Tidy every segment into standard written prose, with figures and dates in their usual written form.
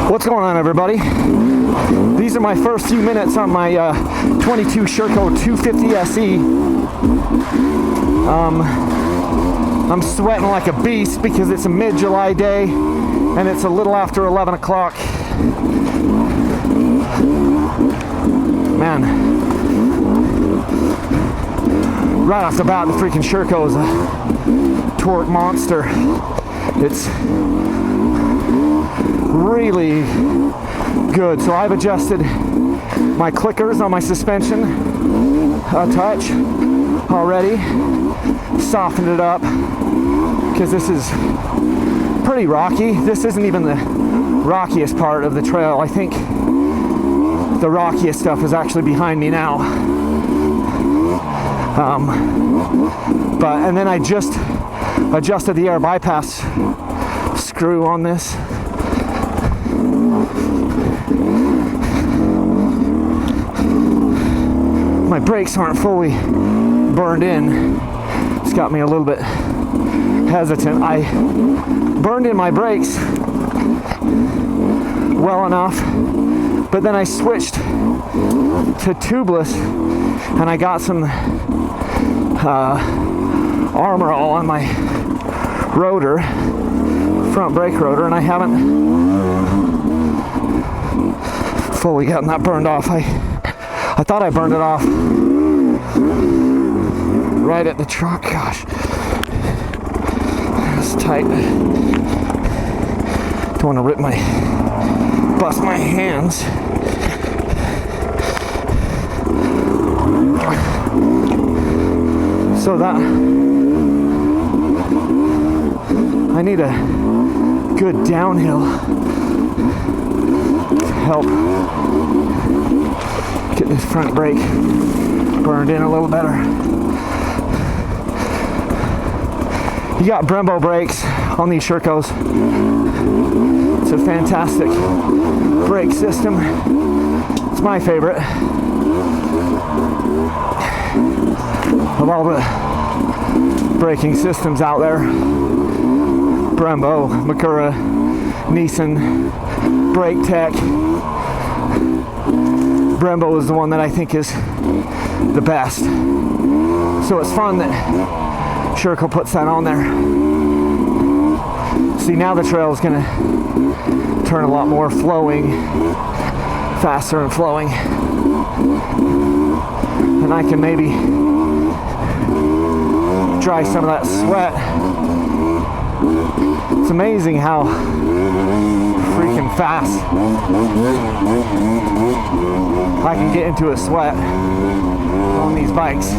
What's going on, everybody? These are my first few minutes on my 22 Sherco 250 SE. I'm sweating like a beast because it's a mid-July day and it's a little after 11 o'clock. Man, right off the bat, the freaking Sherco is a torque monster. It's really good. So I've adjusted my clickers on my suspension a touch already, softened it up because this is pretty rocky. This isn't even the rockiest part of the trail. I think the rockiest stuff is actually behind me now. And then I just adjusted the air bypass screw on this. My brakes aren't fully burned in. It's got me a little bit hesitant. I burned in my brakes well enough, but then I switched to tubeless and I got some armor all on my rotor, front brake rotor, and I haven't fully gotten that burned off. I thought I burned it off right at the truck. Gosh, it's tight. Don't want to bust my hands. So that I need a good downhill to help get this front brake burned in a little better. You got Brembo brakes on these Shercos. It's a fantastic brake system. It's my favorite of all the braking systems out there. Brembo, Makura, Nissan, Brake Tech. Brembo is the one that I think is the best. So it's fun that Sherco puts that on there. See, now the trail is going to turn a lot more flowing, faster and flowing. And I can maybe dry some of that sweat. It's amazing how freaking fast I can get into a sweat on these bikes.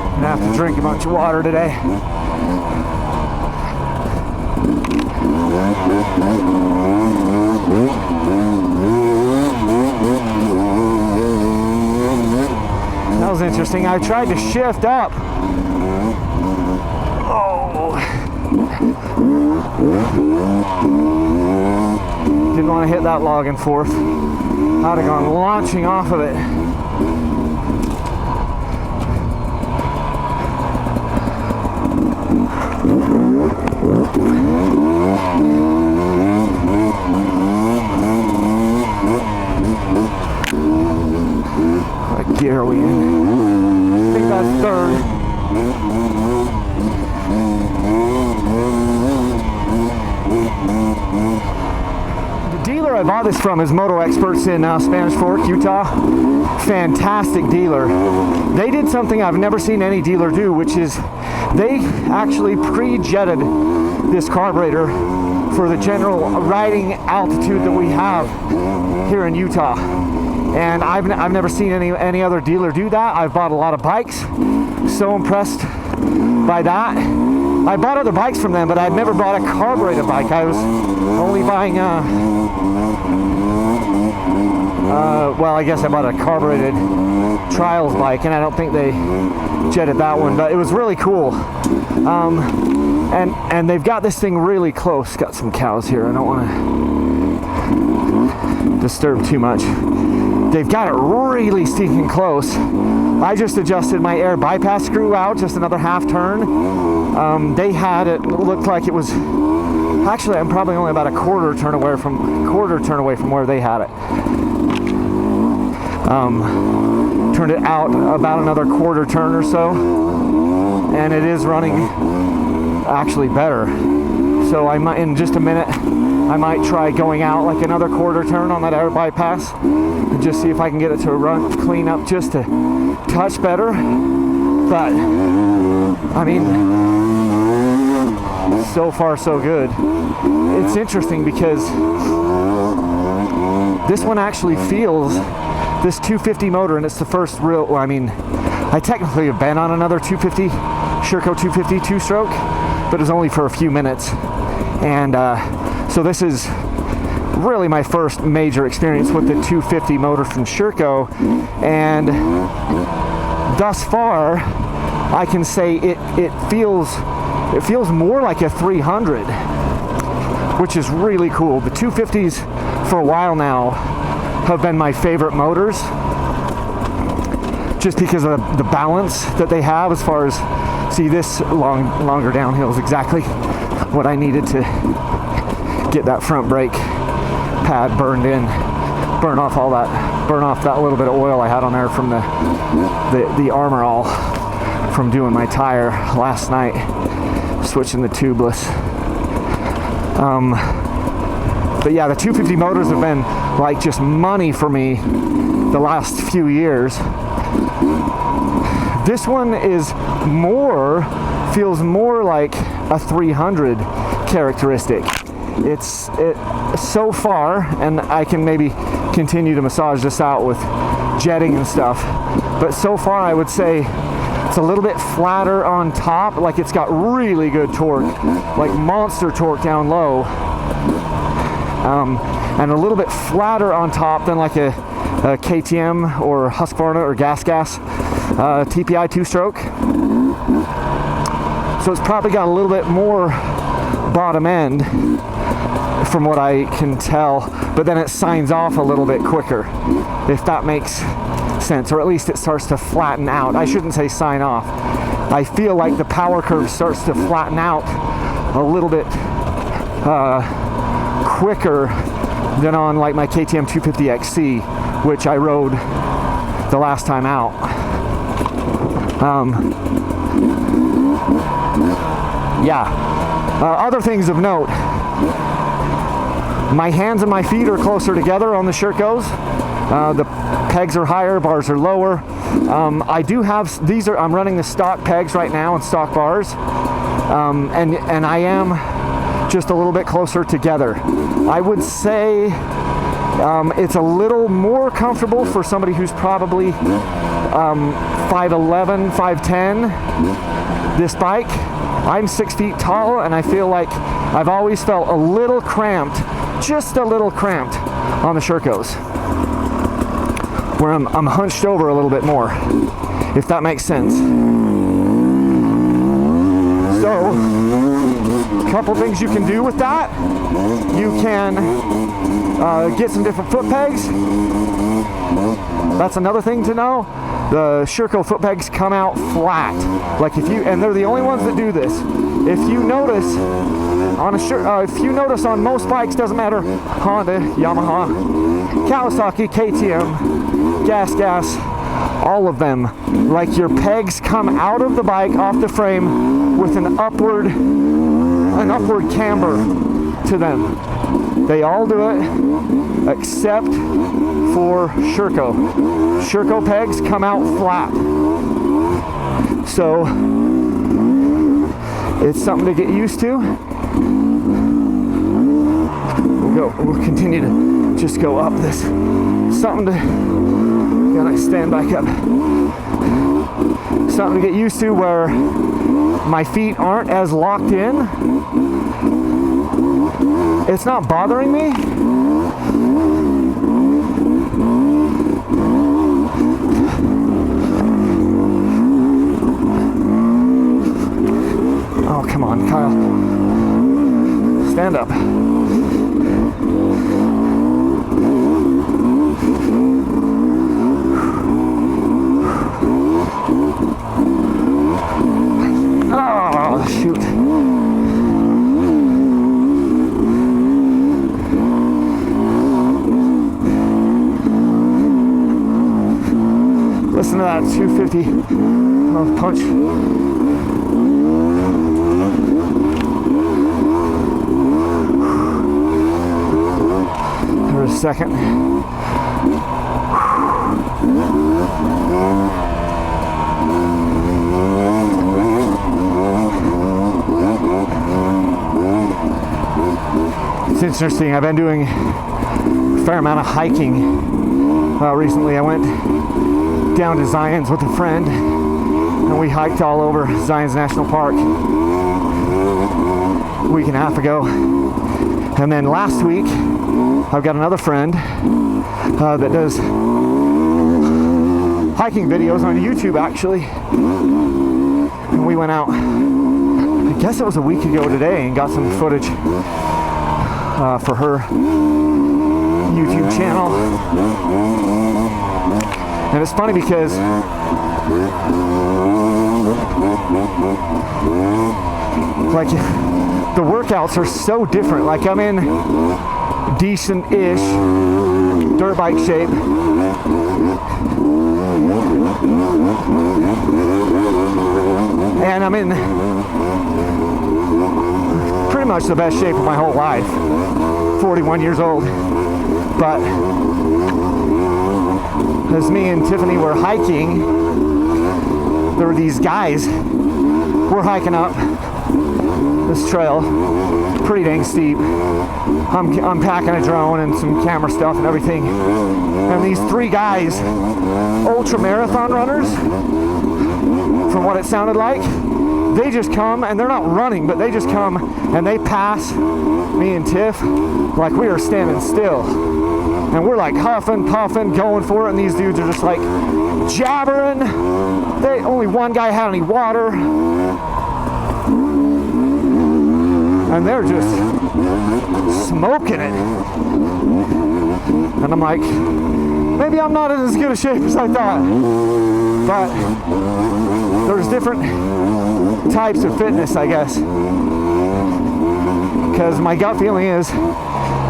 I'm gonna have to drink a bunch of water today. That was interesting. I tried to shift up. Oh. Didn't want to hit that log and forth. I'd have gone launching off of it. What gear are we in? I think that's third. The dealer I bought this from is Moto Experts in Spanish Fork, Utah. Fantastic dealer. They did something I've never seen any dealer do, which is they actually pre-jetted this carburetor for the general riding altitude that we have here in Utah. And I've never seen any other dealer do that. I've bought a lot of bikes. So impressed by that. I bought other bikes from them, but I'd never bought a carbureted bike. I was only buying well, I guess I bought a carbureted trials bike, and I don't think they jetted that one, but it was really cool. And they've got this thing really close. Got some cows here. I don't want to disturb too much. They've got it really stinking close I just adjusted my air bypass screw out, just another half turn. They had it looked like it was, actually I'm probably only about a quarter turn away from where they had it. Turned it out about another quarter turn or so, and it is running actually better. So I might, in just a minute, I might try going out like another quarter turn on that air bypass and just see if I can get it to run clean up just a touch better. But I mean, so far so good. It's interesting because this one actually feels, this 250 motor, and it's the first real, well, I mean, I technically have been on another 250, Sherco 250 two-stroke, but it's only for a few minutes. And so this is really my first major experience with the 250 motor from Sherco, and thus far I can say it feels more like a 300, which is really cool. The 250s for a while now have been my favorite motors, just because of the balance that they have as far as, see, this longer downhill is exactly what I needed to get that front brake pad burned in, burn off that little bit of oil I had on there from the Armor All from doing my tire last night, switching the tubeless. But yeah, the 250 motors have been like just money for me the last few years. This one is feels more like a 300 characteristic. It's so far, and I can maybe continue to massage this out with jetting and stuff, but so far I would say it's a little bit flatter on top, like it's got really good torque, like monster torque down low, and a little bit flatter on top than like a KTM or Husqvarna or Gas TPI two-stroke. So it's probably got a little bit more bottom end from what I can tell, but then it signs off a little bit quicker, if that makes sense, or at least it starts to flatten out. I shouldn't say sign off. I feel like the power curve starts to flatten out a little bit quicker than on like my KTM 250 XC, which I rode the last time out. Other things of note, my hands and my feet are closer together on the Shercos. The pegs are higher, bars are lower. I do have, I'm running the stock pegs right now and stock bars, and I am just a little bit closer together. I would say it's a little more comfortable for somebody who's probably 5'11", 5'10", this bike. I'm 6 feet tall, and I feel like I've always felt a little cramped, just a little cramped on the Shercos, where I'm hunched over a little bit more, if that makes sense. So, a couple things you can do with that. You can get some different foot pegs. That's another thing to know. The Sherco foot pegs come out flat. Like and they're the only ones that do this. If you notice on most bikes, doesn't matter, Honda, Yamaha, Kawasaki, KTM, Gas, all of them, like your pegs come out of the bike off the frame with an upward camber to them. They all do it except for Sherco. Sherco pegs come out flat. So it's something to get used to. We'll continue to just go up this. Something to, gotta stand back up. Something to get used to where my feet aren't as locked in. It's not bothering me. Oh, come on, Kyle. Stand up. Oh, shoot. Listen to that 250 punch. For a second. It's interesting. I've been doing a fair amount of hiking recently. I went down to Zion's with a friend and we hiked all over Zion's National Park a week and a half ago. And then last week I've got another friend that does hiking videos on YouTube actually, and we went out, I guess it was a week ago today, and got some footage for her YouTube channel. And it's funny because like the workouts are so different. Like I'm in decent-ish dirt bike shape, and I'm in pretty much the best shape of my whole life, 41 years old. But as me and Tiffany were hiking, there were these guys. We're hiking up this trail, pretty dang steep. I'm packing a drone and some camera stuff and everything. And these three guys, ultra marathon runners, from what it sounded like, they just come, and they're not running, but they just come and they pass me and Tiff like we are standing still. And we're like huffing, puffing, going for it, and these dudes are just like jabbering. Only one guy had any water. And they're just smoking it. And I'm like, maybe I'm not in as good a shape as I thought. But there's different types of fitness, I guess. Because my gut feeling is,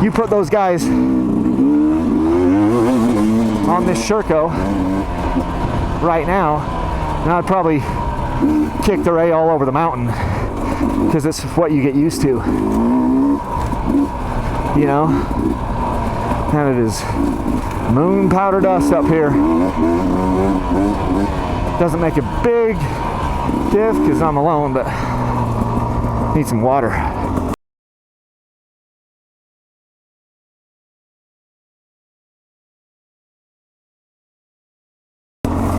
you put those guys on this Sherco right now, and I'd probably kick their A all over the mountain. Because it's what you get used to, you know, and it is moon powder dust up here. Doesn't make a big diff because I'm alone, but need some water.